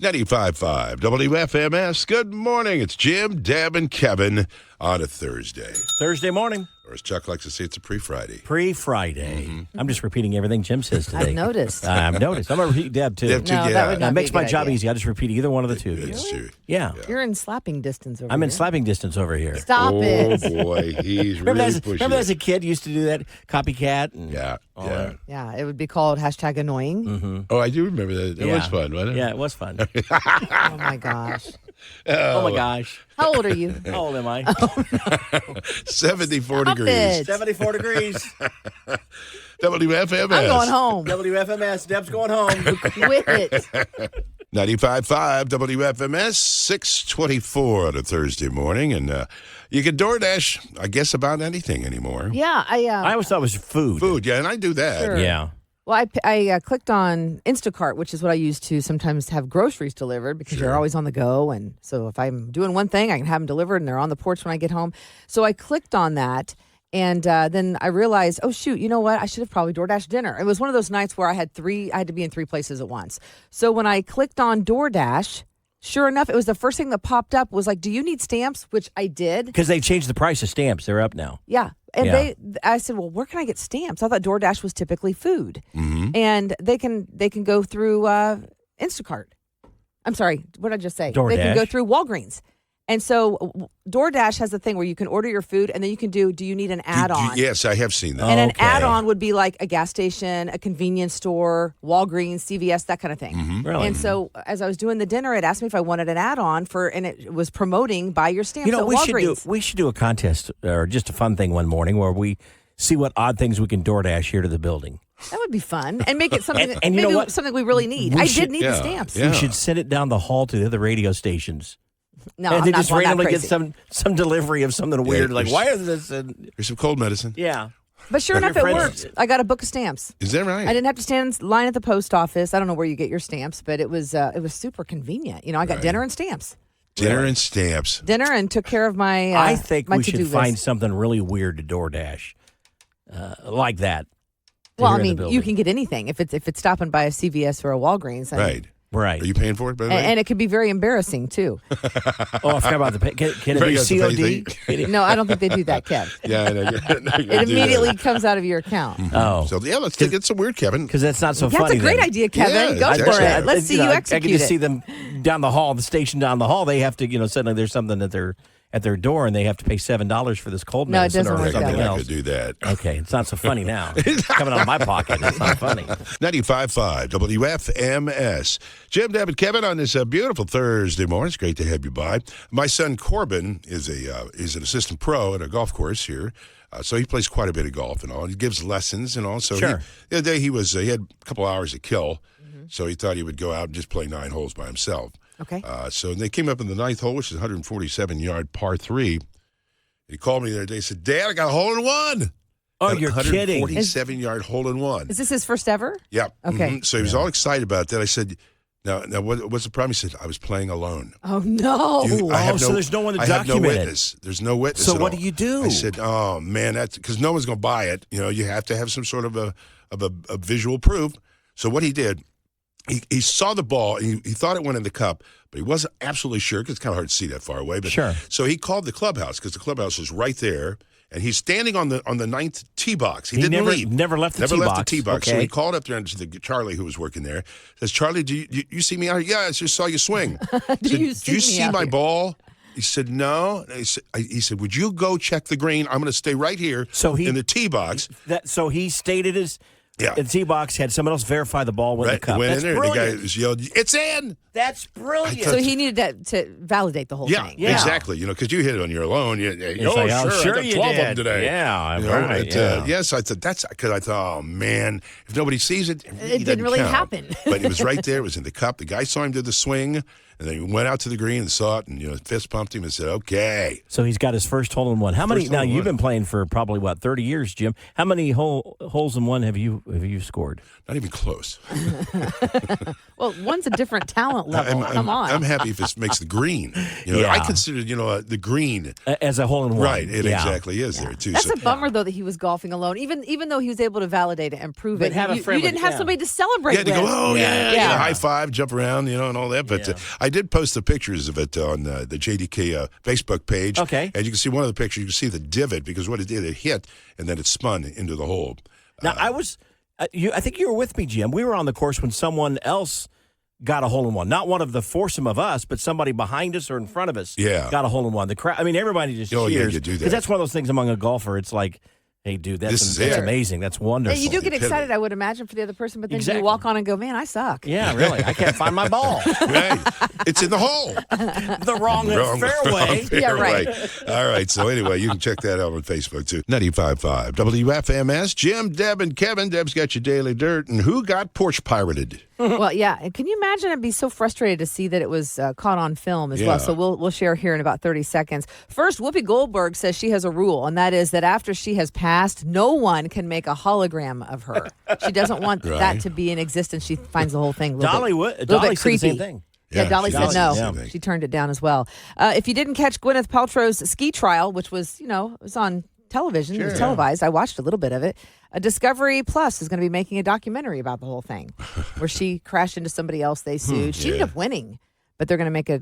95.5 WFMS. Good morning. It's Jim, Deb, and Kevin on a Thursday. Thursday morning. Or as Chuck likes to say, it's a pre-Friday. Pre-Friday. I'm just repeating everything Jim says today. I've noticed. I've noticed. I'm going to repeat Deb, too. Deb, too, No, yeah. that would That not be makes a my good job idea. easy. I just repeat either one of the two. It's true. Yeah. You're in slapping distance over I'm here. in slapping distance over here. Stop Oh, it. boy. He's Remember, really pushing remember as it. a kid, used to do that copycat? And Yeah, all yeah. that? Yeah, it would be called hashtag annoying. Oh, I do remember that. It was fun, wasn't it? Yeah, it was fun. Oh, my gosh. Oh, my gosh. How old are you? How old am I? 74 Stop degrees. it. 74 degrees. WFMS. I'm going home. WFMS. Deb's going home. Quit it. 95.5 WFMS, 6:24 on a Thursday morning. And you can DoorDash, I guess, about anything anymore. Yeah, I always thought it was food. Food, yeah, and I do that. Sure. Yeah. Well, I clicked on Instacart, which is what I use to sometimes have groceries delivered because you're always on the go. And so if I'm doing one thing, I can have them delivered and they're on the porch when I get home. So I clicked on that. And then I realized, oh, shoot, you know what? I should have probably DoorDash dinner. It was one of those nights where I had to be in three places at once. So when I clicked on DoorDash, sure enough, it was the first thing that popped up was like, do you need stamps? Which I did. Because they changed the price of stamps. They're up now. Yeah. And Yeah. I said, well, where can I get stamps? I thought DoorDash was typically food. Mm-hmm. And they can go through Instacart. I'm sorry, what did I just say? They can DoorDash. go through Walgreens. And so DoorDash has a thing where you can order your food and then you can do you need an add-on? Yes, I have seen that. And an Okay. add-on would be like a gas station, a convenience store, Walgreens, CVS, that kind of thing. Mm-hmm. Really? And so as I was doing the dinner, it asked me if I wanted an add-on and it was promoting buy your stamps You know, at Walgreens. we should do a contest or just a fun thing one morning where we see what odd things we can DoorDash here to the building. That would be fun and make it something And you know what? something we really need. We I should- did need the stamps. Yeah. We should send it down the hall to the other radio stations. No, and I'm they not just going that randomly get crazy. some delivery of something weird. Like, there's- why is this? Here's some cold medicine. Yeah. But sure enough, it friends- worked. I got a book of stamps. Is that right? I didn't have to stand in line at the post office. I don't know where you get your stamps, but it was super convenient. You know, I got dinner and stamps. Dinner and stamps. Dinner and took care of my I think my we to-do should list. find something really weird to DoorDash, like that. to Well, here I in the mean, building. you can get anything if it's stopping by a CVS or a Walgreens. I mean, Right. Right. Are you paying for it, by the way? and it could be very embarrassing too. Oh, I forgot about the pay. Can it Very be good, the COD? No, I don't think they do that, Kev. Yeah, I know. It immediately comes out of your account. Oh, So, yeah, let's get some weird, Kevin. because that's not so That's funny. a great then. idea, Kevin. Yeah, Go it's for actually- it. Let's see you I can execute just it. see them down the hall, the station down the hall. They have to, suddenly there's something at their door, and they have to pay $7 for this cold No, it medicine doesn't or work that something way. I else. could do that. Okay, it's not so funny now. It's coming out of my pocket. It's not funny. 95.5 WFMS. Jim, Deb, and Kevin on this beautiful Thursday morning. It's great to have you by. My son Corbin is an assistant pro at a golf course here. So he plays quite a bit of golf and all. He gives lessons and all. So Sure. the other day he had a couple hours to kill. So he thought he would go out and just play 9 holes by himself. Okay. So they came up in the 9th hole, which is 147-yard par 3. He called me the other day and said, Dad, I got a hole in one. Oh, you're kidding. 147-yard hole in one. Is this his first ever? Yeah. Okay. Mhm. So he was all excited about that. I said, now what's the problem? He said, I was playing alone. Oh no. So there's no one to I have no document it. witness. There's no witness So at what all. do you do? I said, oh, man, that's because no one's going to buy it. You have to have some sort of a visual proof. So what he did, he saw the ball, and he thought it went in the cup, but he wasn't absolutely sure because it's kind of hard to see that far away. But Sure. So he called the clubhouse because the clubhouse was right there, and he's standing on the 9th tee box. He didn't leave. never left the Never tee left box. the tee box. So Okay. he called up there to Charlie, who was working there. Says, Charlie, do you see me out here? Yeah, I just saw you swing. Do you see me see out my here?" ball? He said, no. And he said, would you go check the green? I'm going to stay right here in the tee box. So he stated his Yeah. the tee box had someone else verify the ball with the cup. Went That's in there, brilliant. and the guy just yelled, it's in. That's brilliant. So he needed to validate the whole Yeah, thing. Yeah. exactly. Because you hit it on your own. It's like, sure, I got you 12 of them did. today. Yeah, You right, but, yeah. yes, I thought that's because I thought, oh man, if nobody sees it, it didn't doesn't really count. happen. But it was right there. It was in the cup. The guy saw him do the swing, and then he went out to the green and saw it, and fist pumped him and said, okay. So he's got his first hole in one. How many? First Now hole in you've one. been playing for probably 30 years, Jim. How many holes in one have you have you scored? Not even close. Well, one's a different talent level. Come on. I'm happy if it makes the green. Yeah. I consider, the green. As a hole in one. Right, it exactly is there, too. That's So, a bummer, though, that he was golfing alone. Even though he was able to validate it and prove But it, have a you friend didn't with- have yeah. somebody to celebrate yeah, to with. go, oh, Yeah. high five, jump around, and all that. But I did post the pictures of it on the JDK Facebook page. Okay. And you can see one of the pictures, you can see the divot, because what it did, it hit, and then it spun into the hole. Now, I was, I think you were with me, Jim. We were on the course when someone else got a hole in one. Not one of the foursome of us, but somebody behind us or in front of us got a hole in one. The crowd, everybody just cheers. Yeah, you do that. Because that's one of those things among a golfer. It's like, hey, dude, that's amazing. That's wonderful. You do get excited, I would imagine, for the other person, but then you walk on and go, man, I suck. Yeah, really. I can't find my ball. Right. It's in the hole. The wrong fairway. Yeah, right. All right. So anyway, you can check that out on Facebook, too. 95.5 WFMS. Jim, Deb, and Kevin. Deb's got your daily dirt. And who got porch pirated? Well, yeah. Can you imagine? I'd be so frustrated to see that it was caught on film as well. So we'll share here in about 30 seconds. First, Whoopi Goldberg says she has a rule, and that is that after she has passed, no one can make a hologram of her. She doesn't want that to be in existence. She finds the whole thing a little bit Dolly creepy. said the same thing. Yeah, Dolly she said did no. the same thing. She turned it down as well. If you didn't catch Gwyneth Paltrow's ski trial, which was, it was on television, it was televised. I watched a little bit of it. Discovery Plus is going to be making a documentary about the whole thing, where she crashed into somebody else they sued. She ended up winning, but they're going to make a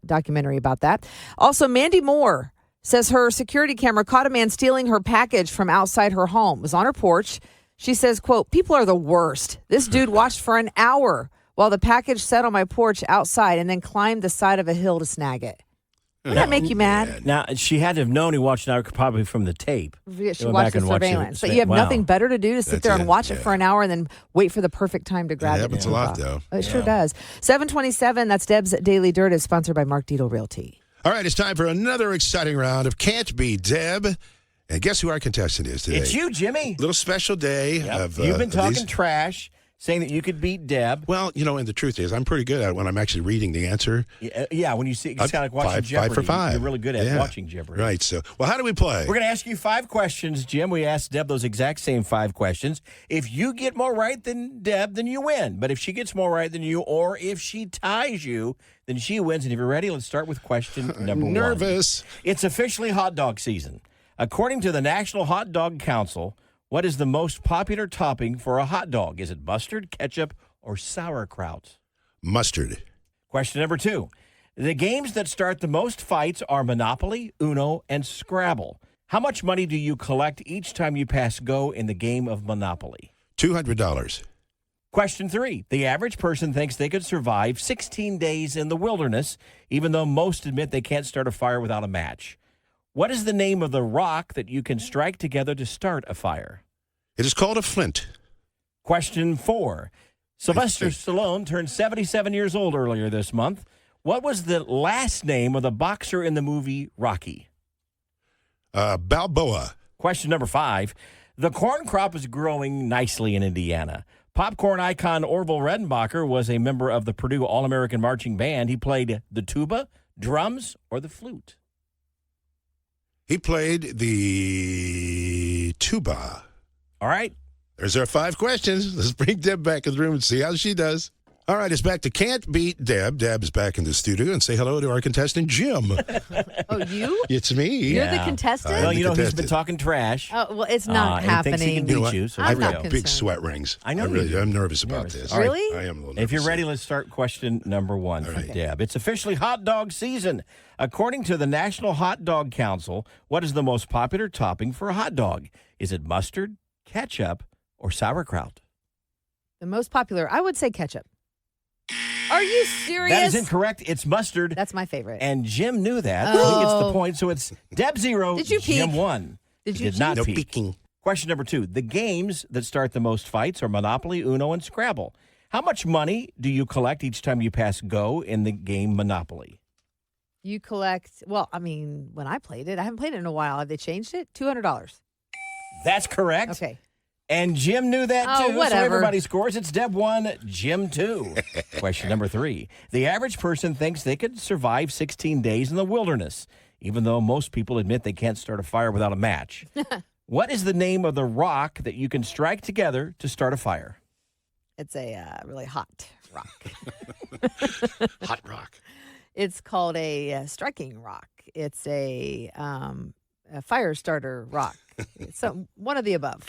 documentary about that. Also, Mandy Moore says her security camera caught a man stealing her package from outside her home. It was on her porch. She says, quote, "People are the worst. This dude watched for an hour while the package sat on my porch outside and then climbed the side of a hill to snag it." Wouldn't that make you mad? Now, she had to have known he watched an hour probably from the tape. Yeah, she Go watched back the and watch it. surveillance. But you have nothing better to do to sit That's there and it, watch it for an hour and then wait for the perfect time to grab it. It happens a lot, though. It sure does. 727, that's Deb's Daily Dirt, is sponsored by Mark Dietel Realty. All right, it's time for another exciting round of Can't Be Deb. And guess who our contestant is today? It's you, Jimmy. Little special day. Yep. You've been talking trash, saying that you could beat Deb. Well, and the truth is, I'm pretty good at it when I'm actually reading the answer. Yeah, when you see it's kind of like watching Jeopardy. 5 for 5. You're really good at watching Jeopardy. Right. So, well, how do we play? We're going to ask you 5 questions, Jim. We asked Deb those exact same 5 questions. If you get more right than Deb, then you win. But if she gets more right than you, or if she ties you, then she wins. And if you're ready, let's start with question number 1. Nervous. It's officially hot dog season. According to the National Hot Dog Council, what is the most popular topping for a hot dog? Is it mustard, ketchup, or sauerkraut? Mustard. Question number 2. The games that start the most fights are Monopoly, Uno, and Scrabble. How much money do you collect each time you pass go in the game of Monopoly? $200. Question 3. The average person thinks they could survive 16 days in the wilderness, even though most admit they can't start a fire without a match. What is the name of the rock that you can strike together to start a fire? It is called a flint. Question 4. Sylvester Stallone turned 77 years old earlier this month. What was the last name of the boxer in the movie Rocky? Balboa. Question number 5. The corn crop is growing nicely in Indiana. Popcorn icon Orville Redenbacher was a member of the Purdue All-American Marching Band. He played the tuba, drums, or the flute. He played the tuba. All right. There's our 5 questions. Let's bring Deb back in the room and see how she does. All right, it's back to Can't Beat Deb. Deb is back in the studio, and say hello to our contestant, Jim. Oh, you? It's me. You're the contestant? Well, the he's been contestant. talking trash. Oh, well, it's not and he thinks he happening. can You know beat what? you. So I'm here we not go. concerned. Big sweat rings. I know you do. I'm nervous about Nervous. this. All right. Really? I am a little nervous. If you're ready, let's start question number 1 for Deb. It's officially hot dog season. According to the National Hot Dog Council, what is the most popular topping for a hot dog? Is it mustard, ketchup, or sauerkraut? The most popular, I would say ketchup. Are you serious? That is incorrect. It's mustard. That's my favorite. And Jim knew that. So he gets the Oh. point. So it's Deb 0, Did you Jim peek? 1. Did He you did not No peek. peeking. Question number 2. The games that start the most fights are Monopoly, Uno, and Scrabble. How much money do you collect each time you pass go in the game Monopoly? You collect, well, I mean, when I played it, I haven't played it in a while. Have they changed it? $200. That's correct. Okay. And Jim knew that Oh, too. So whatever. everybody scores. It's Deb 1, Jim 2. Question number 3. The average person thinks they could survive 16 days in the wilderness, even though most people admit they can't start a fire without a match. What is the name of the rock that you can strike together to start a fire? It's a really hot rock. Hot rock. It's called a striking rock. It's a fire starter rock. So one of the above.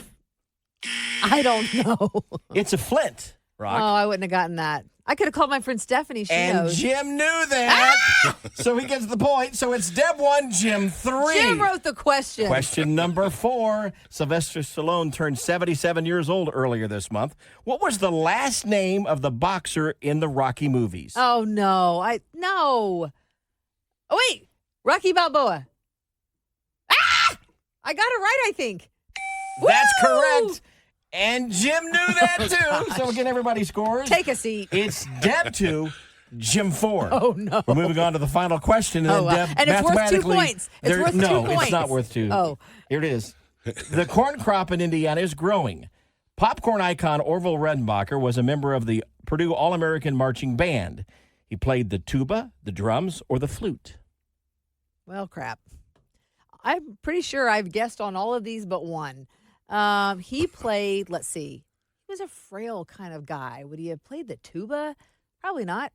I don't know. It's a flint rock. Oh, I wouldn't have gotten that. I could have called my friend Stephanie. She And knows. Jim knew that. So he gets the point. So it's Deb 1, Jim 3. Jim wrote the question. Question number 4. Sylvester Stallone turned 77 years old earlier this month. What was the last name of the boxer in the Rocky movies? Oh, no. No. Oh, wait. Rocky Balboa. Ah! I got it right, I think. That's Woo! correct. And Jim knew that, too. So again, everybody scores. Take a seat. It's Deb 2, Jim 4. Oh, no. We're moving on to the final question. And then wow. Deb, And it's worth 2 mathematically, points. It's worth 2 No, points. it's not worth 2. Oh. Here it is. The corn crop in Indiana is growing. Popcorn icon Orville Redenbacher was a member of the Purdue All-American Marching Band. He played the tuba, the drums, or the flute. Well, crap. I'm pretty sure I've guessed on all of these but one. He played, let's see, he was a frail kind of guy. Would he have played the tuba? Probably not.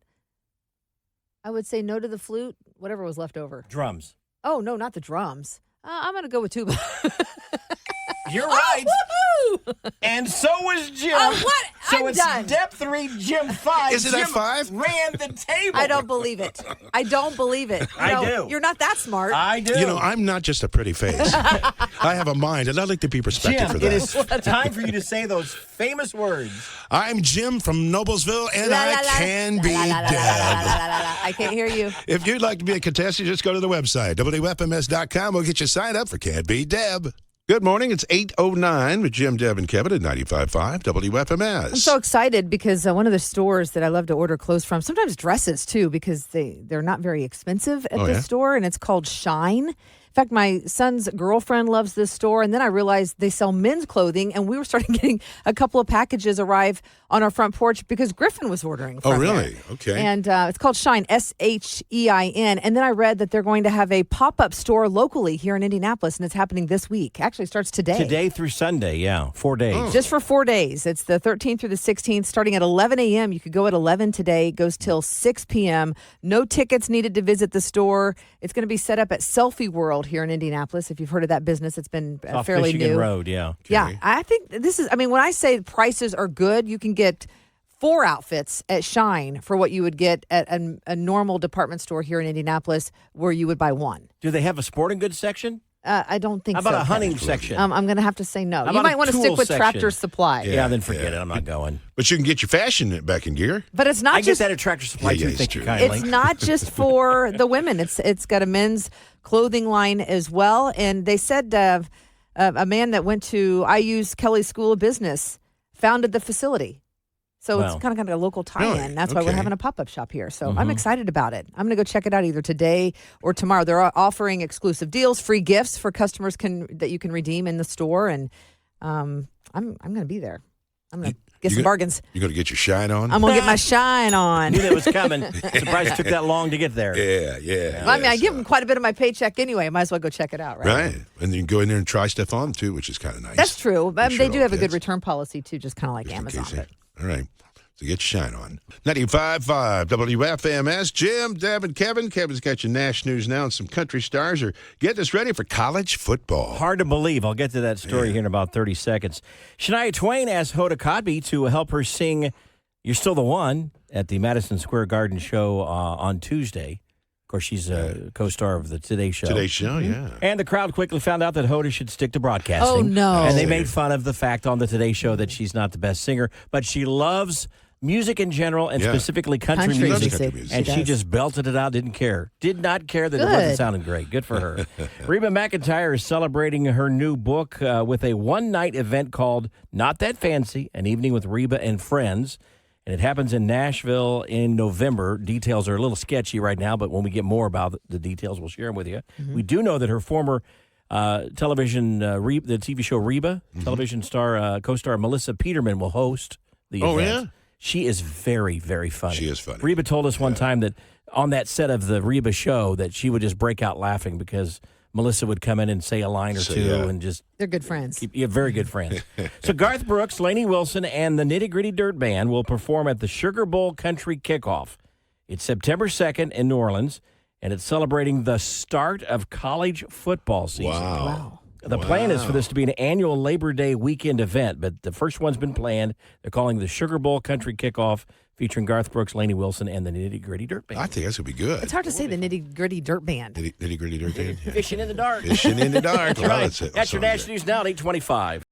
I would say no to the flute, whatever was left over. Drums. Oh, no, not the drums. I'm going to go with tuba. You're right. Oh, woohoo! And so was Jim. Oh, what? So I'm it's done. Deb 3, Jim 5. Is it Jim at 5? ran the table. I don't believe it. I don't believe it. I do. You're not that smart. I do. You know, I'm not just a pretty face. I have a mind, and I like to be respected Jim, for it that. is time for you to say those famous words. I'm Jim from Noblesville, and La, I la, la. can La, be la, la, la, la, la, Deb. la, la, la. I can't hear you. If you'd like to be a contestant, just go to the website, WFMS.com. We'll get you signed up for Can't Be Deb. Good morning. It's 8:09 with Jim, Deb, and Kevin at 95.5 WFMS. I'm so excited because one of the stores that I love to order clothes from, sometimes dresses too, because they're not very expensive at this store, and it's called Shine. In fact, my son's girlfriend loves this store, and then I realized they sell men's clothing, and we were starting getting a couple of packages arrive on our front porch because Griffin was ordering from really? there. Okay. And it's called Shine, SHEIN. And then I read that they're going to have a pop-up store locally here in Indianapolis, and it's happening this week. Actually, it starts today. Today through Sunday, yeah. 4 days. Just for 4 days. It's the 13th through the 16th, starting at 11 a.m. You could go at 11 today. It goes till 6 p.m. No tickets needed to visit the store. It's going to be set up at Selfie World here in Indianapolis. If you've heard of that business, it's been Off fairly Michigan new. Road, yeah. Yeah, I think this is, I mean, when I say prices are good, you can get 4 outfits at Shine for what you would get at a normal department store here in Indianapolis where you would buy one. Do they have a sporting goods section? I don't think How so. about a hunting section? I'm going to have to say no. How You about might a want to tool stick with section? Tractor Supply. yeah, then forget it. I'm not going. But you can get your fashion back in gear. But it's not I get just that at Tractor Supply, Yeah, too. it's Thank you true. kindly. It's not just for the women. It's got a men's clothing line as well. And they said a man that went to IU's Kelly School of Business founded the facility. So Wow. it's kind of a local tie-in. Really? That's why we're Okay. having a pop-up shop here. So I'm excited about it. I'm going to go check it out either today or tomorrow. They're offering exclusive deals, free gifts for customers that you can redeem in the store. And I'm going to be there. I'm going to get some bargains. You're going to get your shine on? I'm going to get my shine on. I knew that was coming. Surprised it took that long to get there. Yeah. Well, I mean, I give them quite a bit of my paycheck anyway. I might as well go check it out, right? Right. And you can go in there and try stuff on, too, which is kind of nice. That's true. But Make they sure do it have a all good fits. return policy, too, just kind of like Just in Amazon. case, But All right. So get your shine on. 95.5 WFMS. Jim, Deb, and Kevin. Kevin's got your Nash News now, and some country stars are getting us ready for college football. Hard to believe. I'll get to that story here in about 30 seconds. Shania Twain asked Hoda Kotb to help her sing You're Still the One at the Madison Square Garden show on Tuesday. Of course, she's a co-star of the Today Show. Today's show, yeah. And the crowd quickly found out that Hoda should stick to broadcasting. Oh, no. And they made fun of the fact on the Today Show that she's not the best singer, but she loves music in general and Yeah. specifically country Country music. music. She And she does. just belted it out, didn't care. Did not care that it Good. wasn't sounding great. Good for her. Reba McEntire is celebrating her new book with a one-night event called Not That Fancy, An Evening with Reba and Friends. And it happens in Nashville in November. Details are a little sketchy right now, but when we get more about the details, we'll share them with you. We do know that her former television, the TV show Reba, television star, co-star Melissa Peterman will host the Oh, event. yeah? She is very, very funny. She is funny. Reba told us one time that on that set of the Reba show that she would just break out laughing because Melissa would come in and say a line or two and just They're good friends. you're very good friends. So Garth Brooks, Lainey Wilson, and the Nitty Gritty Dirt Band will perform at the Sugar Bowl Country Kickoff. It's September 2nd in New Orleans, and it's celebrating the start of college football season. Wow. The plan is for this to be an annual Labor Day weekend event, but the first one's been planned. They're calling the Sugar Bowl Country Kickoff, featuring Garth Brooks, Lainey Wilson, and the Nitty Gritty Dirt Band. I think that's going to be good. It's hard to say the Nitty Gritty Dirt Band. Nitty Gritty Dirt Band. Fishing in the dark. Fishing in the dark. That's right. That's That's your National News Now at 8:25.